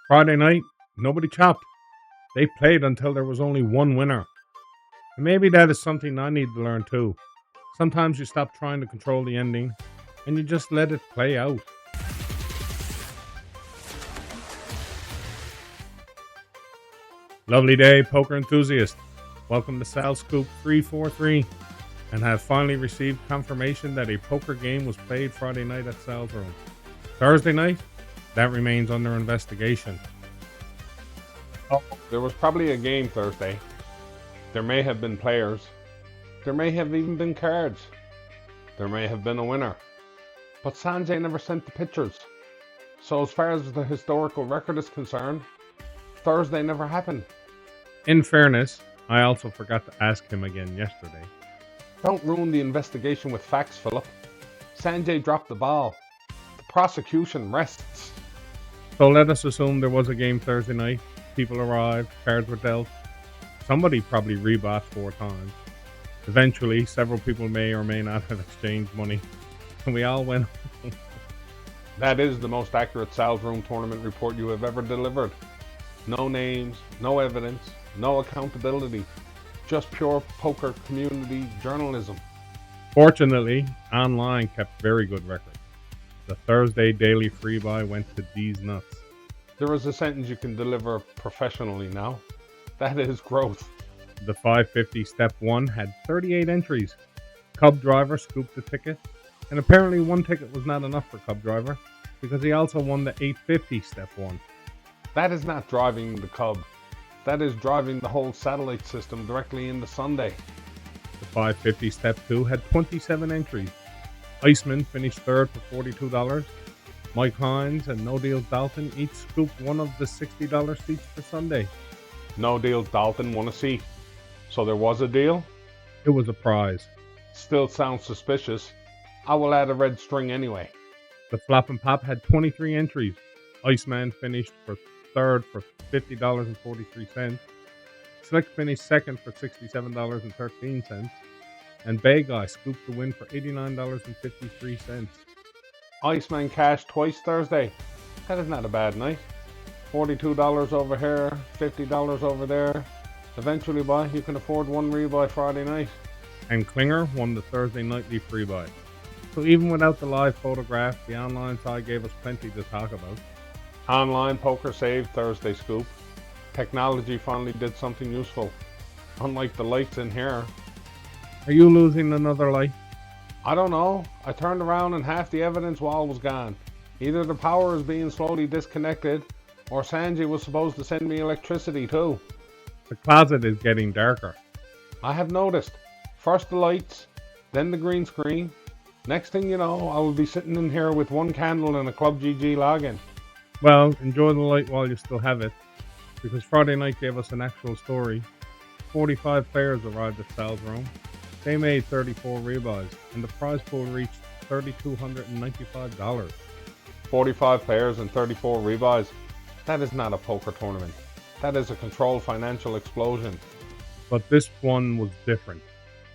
Friday night, nobody chopped. They played until there was only one winner. And maybe that is something I need to learn too. Sometimes you stop trying to control the ending and you just let it play out. Lovely day, poker enthusiast. Welcome to Sal Scoop 343, and have finally received confirmation that a poker game was played Friday night at Sal's room. Thursday night, that remains under investigation. Oh, there was probably a game Thursday. There may have been players. There may have even been cards. There may have been a winner. But Sanji never sent the pictures. So as far as the historical record is concerned, Thursday never happened. In fairness, I also forgot to ask him again yesterday. Don't ruin the investigation with facts, Philip. Sanjay dropped the ball. The prosecution rests. So let us assume there was a game Thursday night. People arrived, cards were dealt. Somebody probably rebought 4 times. Eventually, several people may or may not have exchanged money. And we all went home. That is the most accurate Sal's Room tournament report you have ever delivered. No names, no evidence, no accountability. Just pure poker community journalism. Fortunately, online kept very good records. The Thursday daily free buy went to these nuts. There is a sentence you can deliver professionally now. That is growth. The 550 step 1 had 38 entries. CubsDriver scooped the ticket, and apparently one ticket was not enough for CubsDriver because he also won the 850 step 1. That is not driving the Cub. That is driving the whole satellite system directly into Sunday. The 550 step 2 had 27 entries. Iceman finished 3rd for $42. Michael Hynes and No Deals Dalton each scooped one of the $60 seats for Sunday. No Deals Dalton won a seat. So there was a deal? It was a prize. Still sounds suspicious. I will add a red string anyway. The Flop and Pop had 23 entries. Iceman finished for 3rd for $50.43. Slick finished 2nd for $67.13. And Bayguy scooped the win for $89.53. Iceman cashed twice Thursday. That is not a bad night. $42 over here, $50 over there. Eventually, you can afford one rebuy Friday night. And Klinger won the Thursday nightly free buy. So even without the live photograph, the online side gave us plenty to talk about. Online poker saved Thursday scoop. Technology finally did something useful. Unlike the lights in here. Are you losing another light? I don't know. I turned around and half the evidence wall was gone. Either the power is being slowly disconnected, or Sanji was supposed to send me electricity too. The closet is getting darker. I have noticed. First the lights, then the green screen. Next thing you know, I will be sitting in here with one candle and a Club GG login. Well, enjoy the light while you still have it, because Friday night gave us an actual story. 45 players arrived at Sal's room. They made 34 rebuys, and the prize pool reached $3,295. 45 players and 34 rebuys. That is not a poker tournament. That is a controlled financial explosion. But this one was different,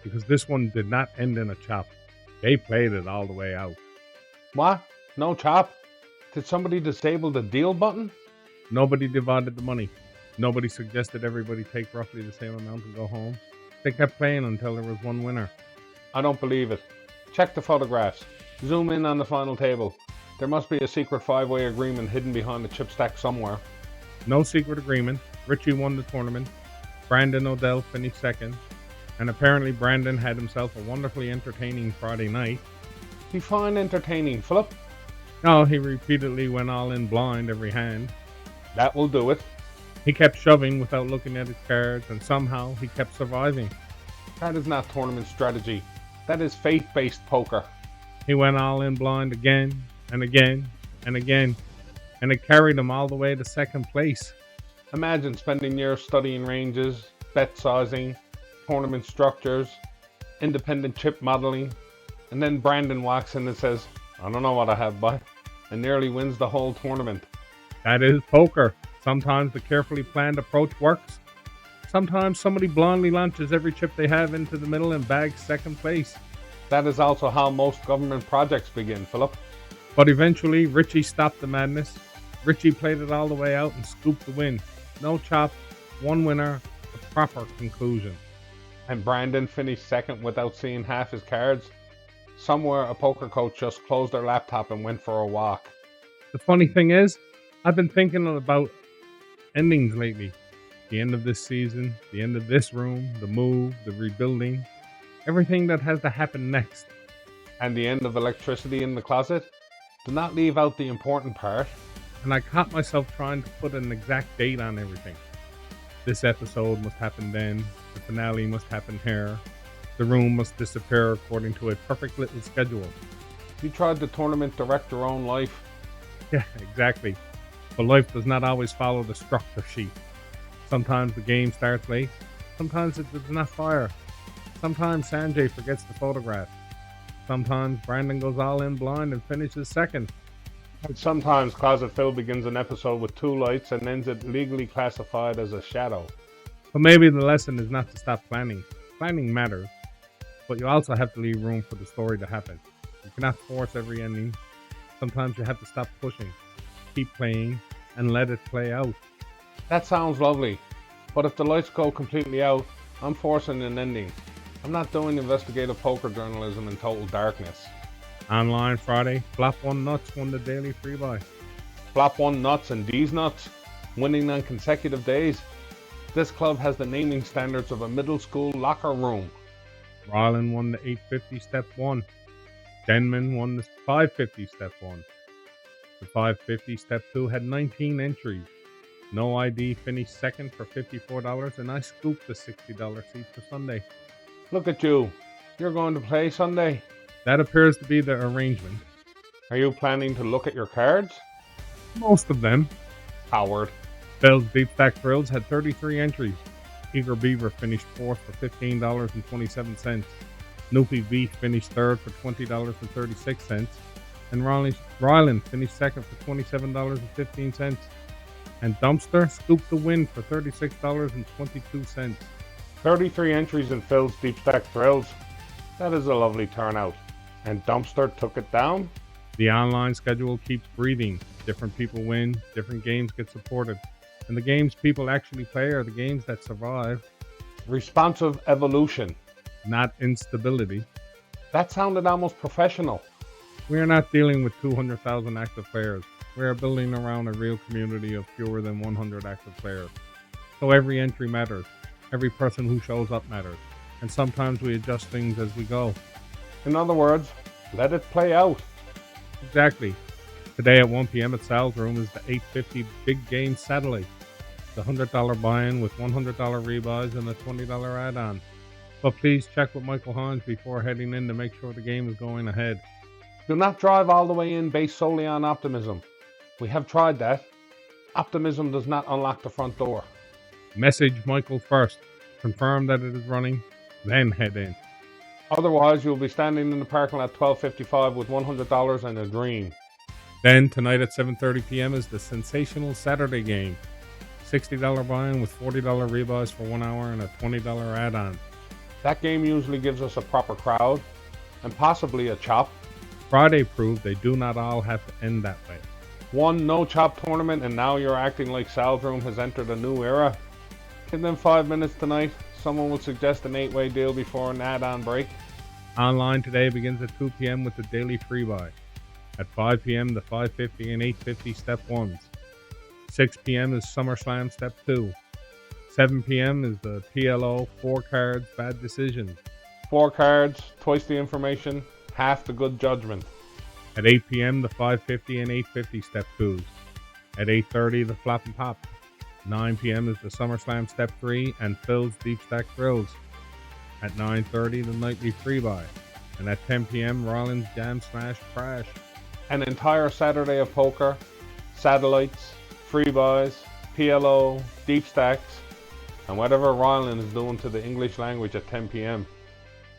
because this one did not end in a chop. They played it all the way out. What? No chop? Did somebody disable the deal button? Nobody divided the money. Nobody suggested everybody take roughly the same amount and go home. They kept playing until there was one winner. I don't believe it. Check the photographs. Zoom in on the final table. There must be a secret 5-way agreement hidden behind the chip stack somewhere. No secret agreement. Richie won the tournament. Brandon Odell finished 2nd. And apparently Brandon had himself a wonderfully entertaining Friday night. Define entertaining, Philip. No, he repeatedly went all in blind every hand. That will do it. He kept shoving without looking at his cards, and somehow he kept surviving. That is not tournament strategy. That is faith-based poker. He went all in blind again and again and again, and it carried him all the way to 2nd place. Imagine spending years studying ranges, bet sizing, tournament structures, independent chip modeling, and then Brandon walks in and says, I don't know what I have, but, and nearly wins the whole tournament. That is poker. Sometimes the carefully planned approach works. Sometimes somebody blindly launches every chip they have into the middle and bags 2nd place. That is also how most government projects begin, Philip. But eventually, Richie stopped the madness. Richie played it all the way out and scooped the win. No chop, one winner, a proper conclusion. And Brandon finished second without seeing half his cards. Somewhere a poker coach just closed their laptop and went for a walk. The funny thing is, I've been thinking about endings lately. The end of this season, the end of this room, the move, the rebuilding, everything that has to happen next. And the end of electricity in the closet? Do not leave out the important part. And I caught myself trying to put an exact date on everything. This episode must happen then, the finale must happen here, the room must disappear according to a perfect little schedule. You tried to tournament direct your own life. Yeah, exactly. But life does not always follow the structure sheet. Sometimes the game starts late, sometimes it does not fire. Sometimes Sanji forgets the photograph. Sometimes Brandon goes all in blind and finishes second. And sometimes Closet Phil begins an episode with 2 lights and ends it legally classified as a shadow. But maybe the lesson is not to stop planning. Planning matters, but you also have to leave room for the story to happen. You cannot force every ending. Sometimes you have to stop pushing, keep playing, and let it play out. That sounds lovely, but if the lights go completely out, I'm forcing an ending. I'm not doing investigative poker journalism in total darkness. Online Friday, Flop 1 Nuts won the daily free buy. Flop 1 Nuts and D's Nuts, winning on consecutive days. This club has the naming standards of a middle school locker room. Rylan won the 850 step 1. Denman won the 550 step 1. The 550 step 2 had 19 entries. No ID finished second for $54, and I scooped the $60 seat for Sunday. Look at you. You're going to play Sunday. That appears to be the arrangement. Are you planning to look at your cards? Most of them. Howard. Phil's Deep Stack Thrills had 33 entries. Eager Beaver finished 4th for $15.27. Snoopy V finished 3rd for $20.36. And Rylan finished 2nd for $27.15. And Dumpster scooped the win for $36.22. 33 entries in Phil's Deep Stack Thrills. That is a lovely turnout. And Dumpster took it down? The online schedule keeps breathing. Different people win, different games get supported. And the games people actually play are the games that survive. Responsive evolution. Not instability. That sounded almost professional. We are not dealing with 200,000 active players. We are building around a real community of fewer than 100 active players. So every entry matters. Every person who shows up matters. And sometimes we adjust things as we go. In other words, let it play out. Exactly. Today at 1 p.m. at Sal's room is the 850 Big Game Satellite. The $100 buy-in with $100 rebuys and a $20 add-on. But please check with Michael Hynes before heading in to make sure the game is going ahead. Do not drive all the way in based solely on optimism. We have tried that. Optimism does not unlock the front door. Message Michael first. Confirm that it is running, then head in. Otherwise, you'll be standing in the parking lot at 12:55 with $100 and a dream. Then, tonight at 7:30 p.m. is the Sensational Saturday game. $60 buy-in with $40 rebuys for 1 hour and a $20 add-on. That game usually gives us a proper crowd and possibly a chop. Friday proved they do not all have to end that way. One no-chop tournament and now you're acting like Sal's room has entered a new era. Give them 5 minutes tonight. Someone will suggest an 8-way deal before an add-on break. Online today begins at 2 p.m. with the daily free buy. At 5 p.m. the 550 and 850 step 1s. 6 p.m. is SummerSlam step 2. 7 p.m. is the PLO 4 cards bad decisions. 4 cards, twice the information, half the good judgment. At 8 p.m. the 550 and 850 step 2s. At 8:30 the flop and pop. 9 p.m. is the SummerSlam Step 3 and Phil's Deep Stack Thrills. At 9:30 the nightly free buy. And at 10 p.m. Rylan's Jam Smash Crash. An entire Saturday of poker, satellites, free buys, PLO, deep stacks, and whatever Rylan is doing to the English language at 10 p.m.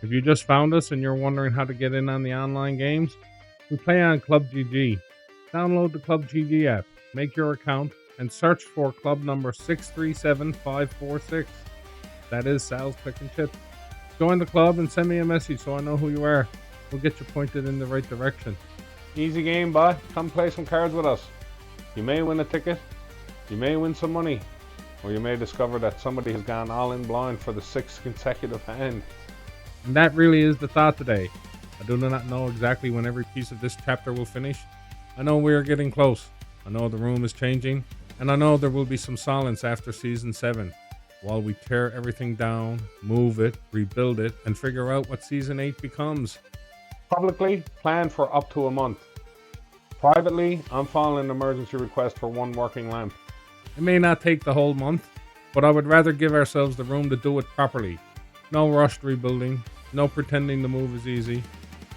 If you just found us and you're wondering how to get in on the online games, we play on Club GG. Download the Club GG app, make your account, and search for club number 637546. That is Sal's Click and Chip. Join the club and send me a message so I know who you are. We'll get you pointed in the right direction. Easy game, boy. Come play some cards with us. You may win a ticket, you may win some money, or you may discover that somebody has gone all in blind for the 6th consecutive hand. And that really is the thought today. I do not know exactly when every piece of this chapter will finish. I know we are getting close. I know the room is changing, and I know there will be some silence after season 7, while we tear everything down, move it, rebuild it, and figure out what season 8 becomes. Publicly, plan for up to a month. Privately, I'm filing an emergency request for 1 working lamp. It may not take the whole month, but I would rather give ourselves the room to do it properly. No rushed rebuilding, no pretending the move is easy,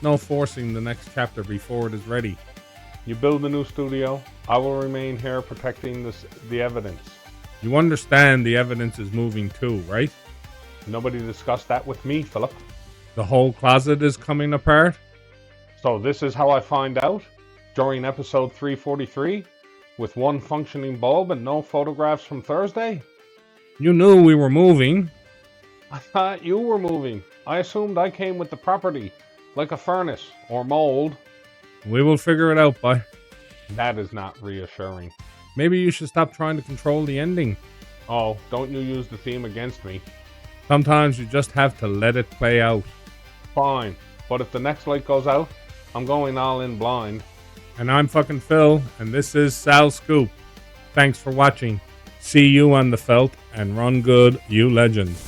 no forcing the next chapter before it is ready. You build a new studio, I will remain here protecting the evidence. You understand the evidence is moving too, right? Nobody discussed that with me, Philip. The whole closet is coming apart? So this is how I find out? During episode 343? With 1 functioning bulb and no photographs from Thursday? You knew we were moving. I thought you were moving. I assumed I came with the property, like a furnace or mold. We will figure it out, boy. That is not reassuring. Maybe you should stop trying to control the ending. Oh, don't you use the theme against me. Sometimes you just have to let it play out. Fine, but if the next light goes out, I'm going all in blind. And I'm fucking Phil, and this is Sal's Scoop. Thanks for watching. See you on the felt, and run good, you legends.